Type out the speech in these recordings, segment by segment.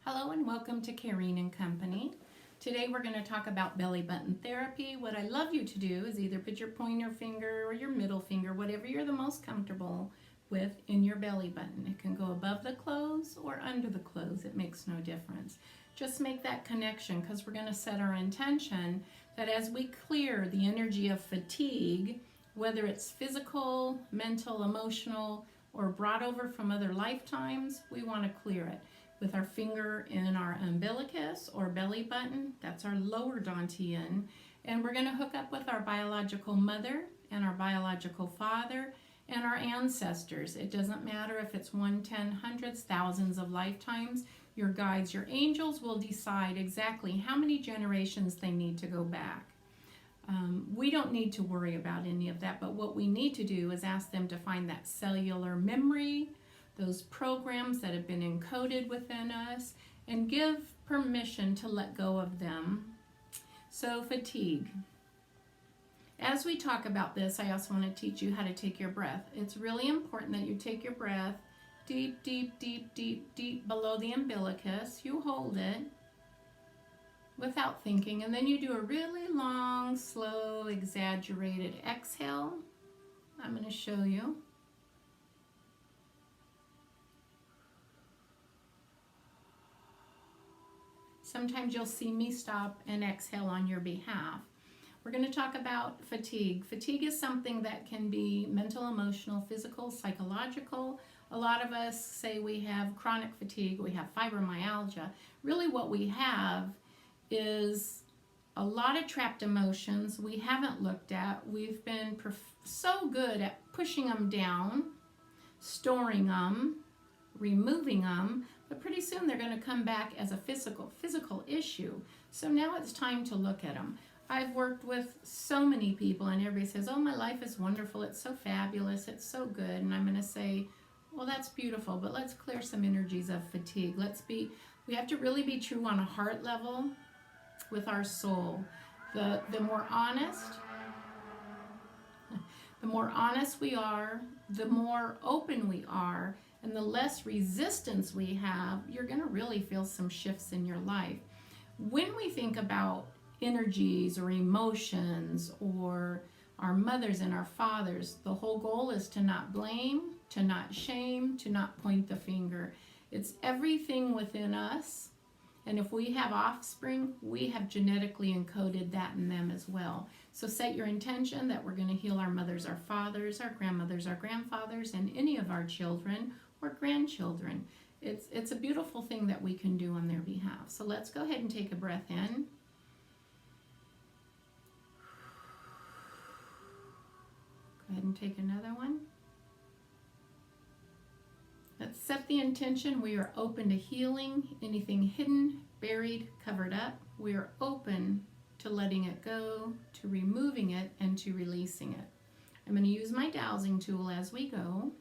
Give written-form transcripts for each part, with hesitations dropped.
Hello and welcome to Kareen and Company. Today we're going to talk about belly button therapy. What I love you to do is either put your pointer finger or your middle finger, whatever you're the most comfortable with, in your belly button. It can go above the clothes or under the clothes. It makes no difference. Just make that connection because we're going to set our intention that as we clear the energy of fatigue, whether it's physical, mental, emotional, or brought over from other lifetimes, we want to clear it with our finger in our umbilicus or belly button. That's our lower dantian. And we're going to hook up with our biological mother and our biological father and our ancestors. It doesn't matter if it's 1, 10, hundreds, thousands of lifetimes. Your guides, your angels will decide exactly how many generations they need to go back. We don't need to worry about any of that, but what we need to do is ask them to find that cellular memory, those programs that have been encoded within us, and give permission to let go of them. So fatigue. As we talk about this, I also want to teach you how to take your breath. It's really important that you take your breath deep, deep, deep, deep, deep below the umbilicus. You hold it without thinking, and then you do a really long, slow, exaggerated exhale. I'm going to show you. Sometimes you'll see me stop and exhale on your behalf. We're going to talk about fatigue. Fatigue is something that can be mental, emotional, physical, psychological. A lot of us say we have chronic fatigue, we have fibromyalgia. Really what we have is a lot of trapped emotions we haven't looked at. We've been so good at pushing them down, storing them, removing them, but pretty soon they're going to come back as a physical issue. So now it's time to look at them. I've worked with so many people and everybody says, oh, my life is wonderful, it's so fabulous, it's so good. And I'm going to say, well, that's beautiful, but let's clear some energies of fatigue. We have to really be true on a heart level with our soul. The more honest we are, the more open we are, and the less resistance we have, you're going to really feel some shifts in your life. When we think about energies or emotions or our mothers and our fathers, the whole goal is to not blame, to not shame, to not point the finger. It's everything within us. And if we have offspring, we have genetically encoded that in them as well. So set your intention that we're going to heal our mothers, our fathers, our grandmothers, our grandfathers, and any of our children or grandchildren. It's a beautiful thing that we can do on their behalf. So let's go ahead and take a breath in. Go ahead and take another one. Let's set the intention. We are open to healing anything hidden, buried, covered up. We are open to letting it go, to removing it, and to releasing it. I'm going to use my dowsing tool as we go.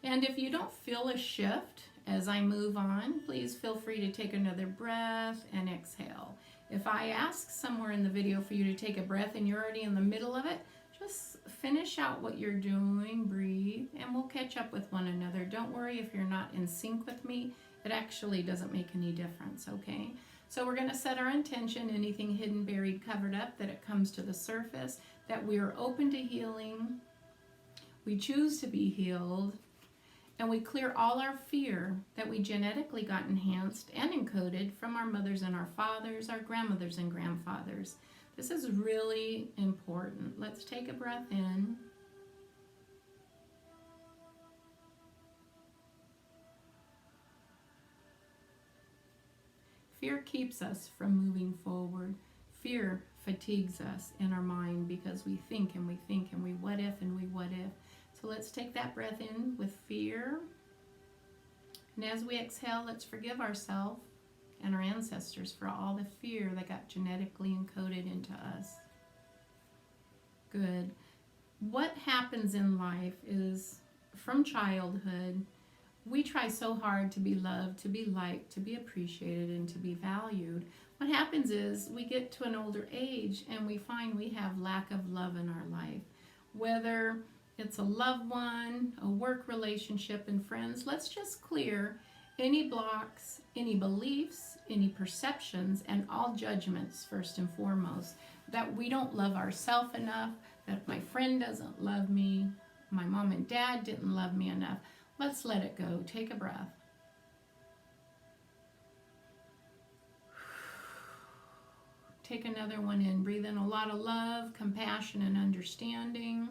And if you don't feel a shift as I move on, please feel free to take another breath and exhale. If I ask somewhere in the video for you to take a breath and you're already in the middle of it, just finish out what you're doing, breathe, and we'll catch up with one another. Don't worry if you're not in sync with me. It actually doesn't make any difference, okay? So we're going to set our intention, anything hidden, buried, covered up, that it comes to the surface, that we are open to healing, we choose to be healed, and we clear all our fear that we genetically got enhanced and encoded from our mothers and our fathers, our grandmothers and grandfathers. This is really important. Let's take a breath in. Fear keeps us from moving forward. Fear fatigues us in our mind because we think and we think and we what if and we what if. So let's take that breath in with fear. And as we exhale, let's forgive ourselves and our ancestors for all the fear that got genetically encoded into us. Good. What happens in life is, from childhood, we try so hard to be loved, to be liked, to be appreciated, and to be valued. What happens is we get to an older age and we find we have lack of love in our life. Whether it's a loved one, a work relationship, and friends, let's just clear Any blocks, any beliefs, any perceptions, and all judgments, first and foremost, that we don't love ourselves enough, that my friend doesn't love me, my mom and dad didn't love me enough. Let's let it go. Take a breath. Take another one in. Breathe in a lot of love, compassion, and understanding.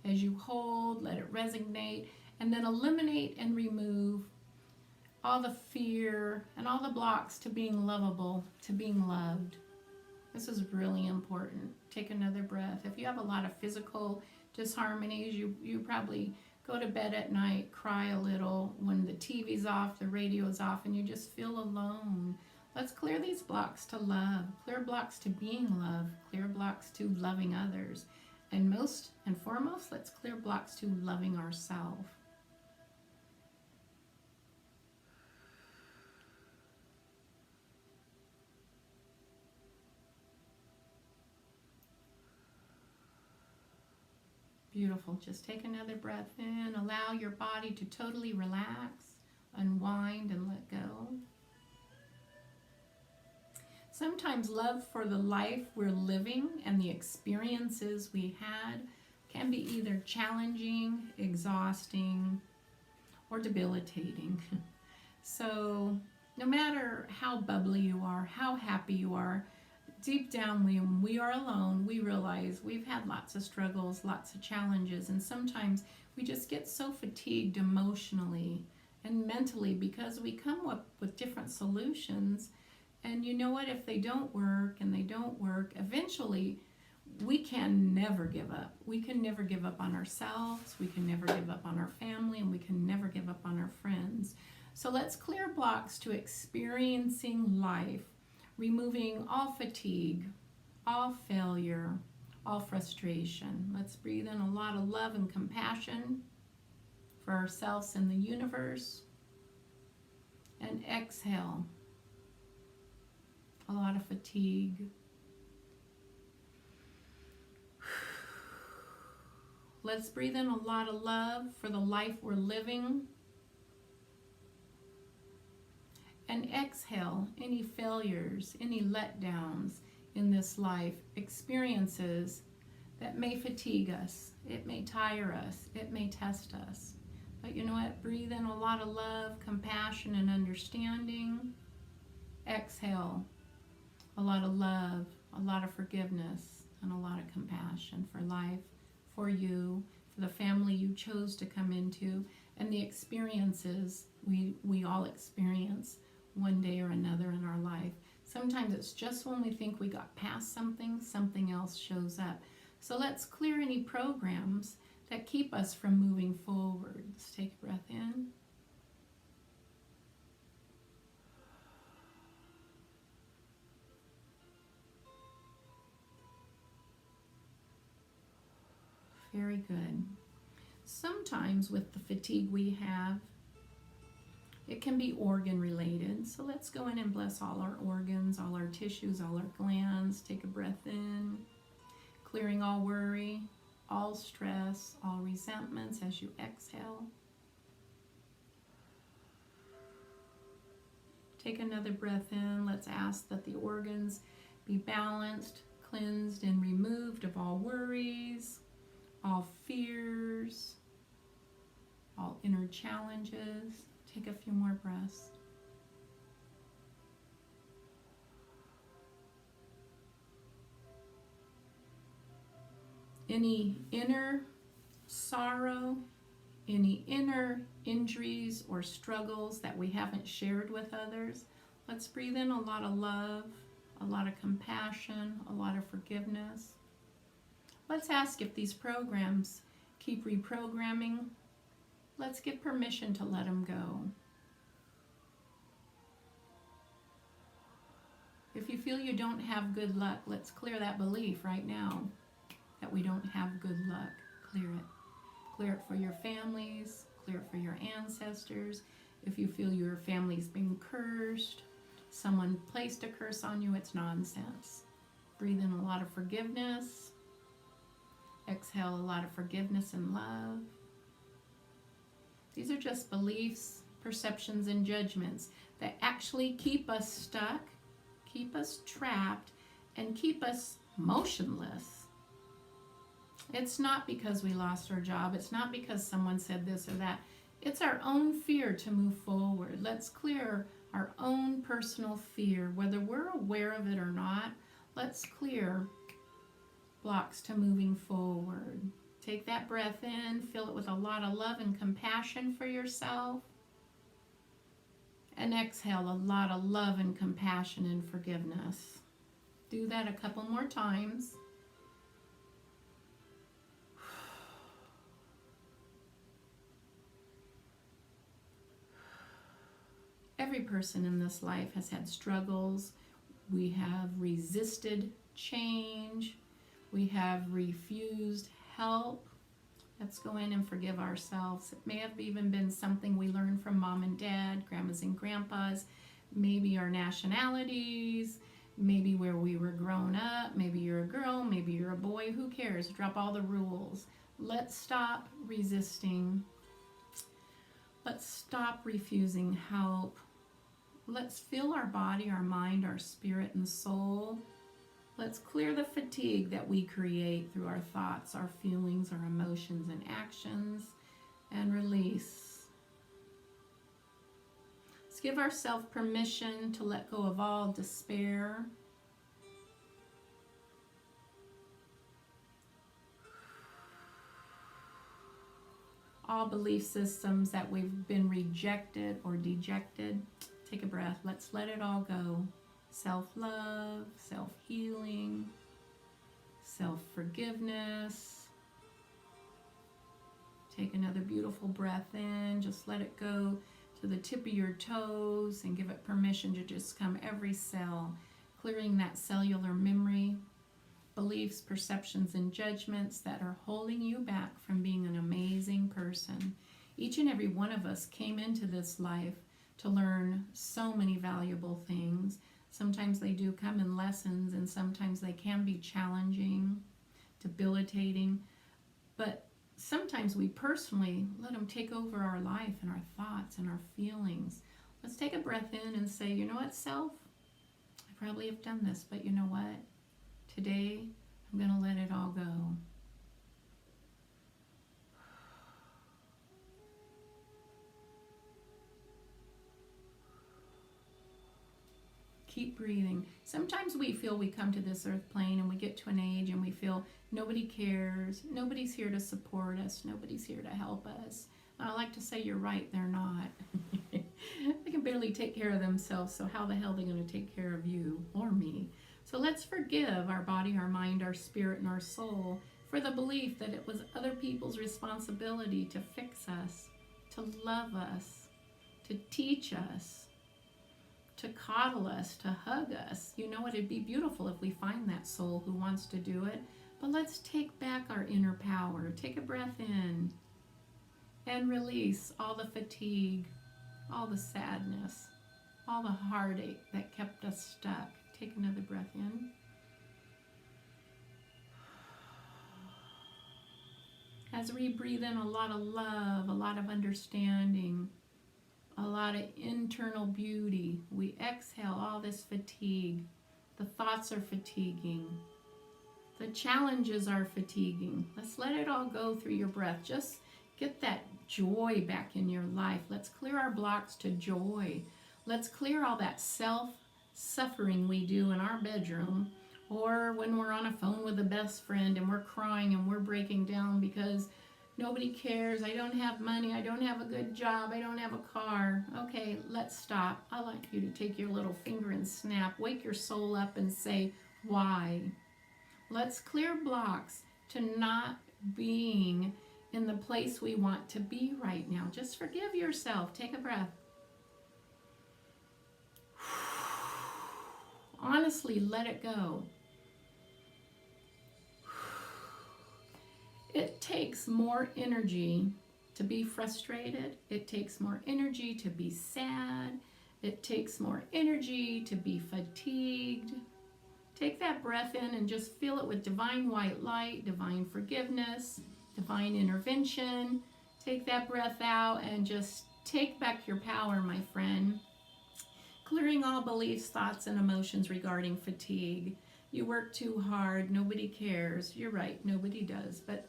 As you hold, let it resonate, and then eliminate and remove all the fear and all the blocks to being lovable, to being loved. This is really important. Take another breath. If you have a lot of physical disharmonies, you probably go to bed at night, cry a little when the TV's off, the radio's off, and you just feel alone. Let's clear these blocks to love, clear blocks to being loved, clear blocks to loving others. And most and foremost, let's clear blocks to loving ourselves. Beautiful. Just take another breath in. Allow your body to totally relax, unwind, and let go. Sometimes love for the life we're living and the experiences we had can be either challenging, exhausting, or debilitating. So no matter how bubbly you are, how happy you are, deep down when we are alone, we realize we've had lots of struggles, lots of challenges, and sometimes we just get so fatigued emotionally and mentally because we come up with different solutions. And you know what? If they don't work and they don't work, eventually we can never give up. We can never give up on ourselves. We can never give up on our family, and we can never give up on our friends. So let's clear blocks to experiencing life, removing all fatigue, all failure, all frustration. Let's breathe in a lot of love and compassion for ourselves and the universe. And exhale a lot of fatigue. Let's breathe in a lot of love for the life we're living. And exhale any failures, any letdowns in this life, experiences that may fatigue us, it may tire us, it may test us. But you know what? Breathe in a lot of love, compassion, and understanding. Exhale a lot of love, a lot of forgiveness, and a lot of compassion for life, for you, for the family you chose to come into, and the experiences we all experience one day or another in our life. Sometimes it's just when we think we got past something, something else shows up. So let's clear any programs that keep us from moving forward. Let's take a breath in. Very good. Sometimes with the fatigue we have, it can be organ related. So let's go in and bless all our organs, all our tissues, all our glands. Take a breath in, clearing all worry, all stress, all resentments as you exhale. Take another breath in. Let's ask that the organs be balanced, cleansed, and removed of all worries, all fears, all inner challenges. Take a few more breaths. Any inner sorrow, any inner injuries or struggles that we haven't shared with others, let's breathe in a lot of love, a lot of compassion, a lot of forgiveness. Let's ask if these programs keep reprogramming. Let's give permission to let them go. If you feel you don't have good luck, let's clear that belief right now that we don't have good luck. Clear it. Clear it for your families. Clear it for your ancestors. If you feel your family's been cursed, someone placed a curse on you, it's nonsense. Breathe in a lot of forgiveness. Exhale a lot of forgiveness and love. These are just beliefs, perceptions, and judgments that actually keep us stuck, keep us trapped, and keep us motionless. It's not because we lost our job. It's not because someone said this or that. It's our own fear to move forward. Let's clear our own personal fear, whether we're aware of it or not. Let's clear blocks to moving forward. Take that breath in, fill it with a lot of love and compassion for yourself. And exhale a lot of love and compassion and forgiveness. Do that a couple more times. Every person in this life has had struggles. We have resisted change. We have refused help. Let's go in and forgive ourselves. It may have even been something we learned from mom and dad, grandmas and grandpas, maybe our nationalities, maybe where we were grown up, maybe you're a girl, maybe you're a boy, who cares? Drop all the rules. Let's stop resisting. Let's stop refusing help. Let's fill our body, our mind, our spirit, and soul. Let's clear the fatigue that we create through our thoughts, our feelings, our emotions, and actions, and release. Let's give ourselves permission to let go of all despair. All belief systems that we've been rejected or dejected. Take a breath. Let's let it all go. Self-love, self-healing, self-forgiveness. Take another beautiful breath in. Just let it go to the tip of your toes and give it permission to just come every cell, clearing that cellular memory, beliefs, perceptions, and judgments that are holding you back from being an amazing person. Each and every one of us came into this life to learn so many valuable things. Sometimes they do come in lessons, and sometimes they can be challenging, debilitating, but sometimes we personally let them take over our life and our thoughts and our feelings. Let's take a breath in and say, you know what, self? I probably have done this, but you know what? Today, I'm going to let it all go. Keep breathing. Sometimes we feel we come to this earth plane and we get to an age and we feel nobody cares, nobody's here to support us, nobody's here to help us. And I like to say, you're right, they're not. They can barely take care of themselves, so how the hell are they going to take care of you or me? So let's forgive our body, our mind, our spirit, and our soul for the belief that it was other people's responsibility to fix us, to love us, to teach us, to coddle us, to hug us. You know what? It'd be beautiful if we find that soul who wants to do it. But let's take back our inner power. Take a breath in and release all the fatigue, all the sadness, all the heartache that kept us stuck. Take another breath in. As we breathe in a lot of love, a lot of understanding, a lot of internal beauty, we exhale all this fatigue. The thoughts are fatiguing. The challenges are fatiguing. Let's let it all go through your breath. Just get that joy back in your life. Let's clear our blocks to joy. Let's clear all that self-suffering we do in our bedroom, or when we're on a phone with a best friend and we're crying and we're breaking down because nobody cares, I don't have money, I don't have a good job, I don't have a car. Okay, let's stop. I'd like you to take your little finger and snap. Wake your soul up and say, why? Let's clear blocks to not being in the place we want to be right now. Just forgive yourself. Take a breath. Honestly, let it go. It takes more energy to be frustrated. It takes more energy to be sad. It takes more energy to be fatigued. Take that breath in and just fill it with divine white light, divine forgiveness, divine intervention. Take that breath out and just Take back your power, my friend. Clearing all beliefs, thoughts, and emotions regarding fatigue. You work too hard. Nobody cares. You're right. Nobody does. But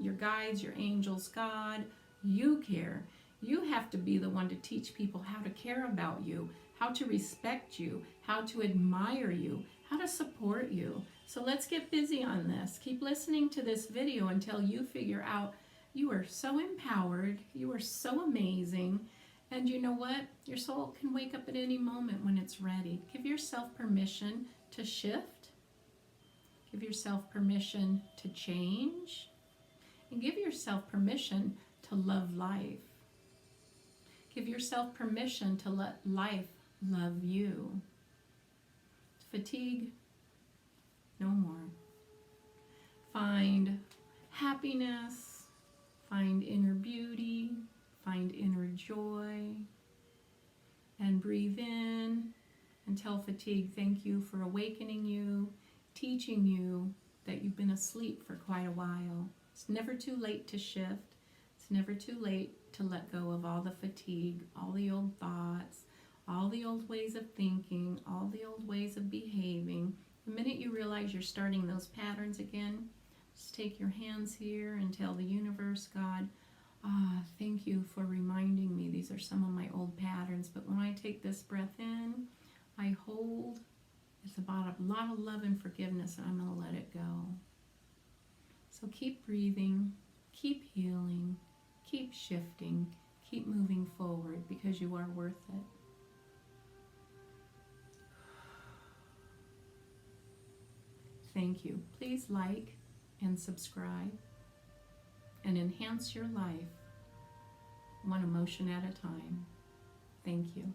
your guides, your angels, God, you care. You have to be the one to teach people how to care about you, how to respect you, how to admire you, how to support you. So let's get busy on this. Keep listening to this video until you figure out you are so empowered, you are so amazing, and you know what? Your soul can wake up at any moment when it's ready. Give yourself permission to shift. Give yourself permission to change. And give yourself permission to love life. Give yourself permission to let life love you. Fatigue, no more. Find happiness, find inner beauty, find inner joy, and breathe in and tell fatigue, thank you for awakening you, teaching you that you've been asleep for quite a while. It's never too late to shift. It's never too late to let go of all the fatigue, all the old thoughts, all the old ways of thinking, all the old ways of behaving. The minute you realize you're starting those patterns again, just take your hands here and tell the universe, God, thank you for reminding me. These are some of my old patterns, but when I take this breath in, I hold. It's about a lot of love and forgiveness, and I'm going to let it go. So keep breathing, keep healing, keep shifting, keep moving forward because you are worth it. Thank you. Please like and subscribe and enhance your life one emotion at a time. Thank you.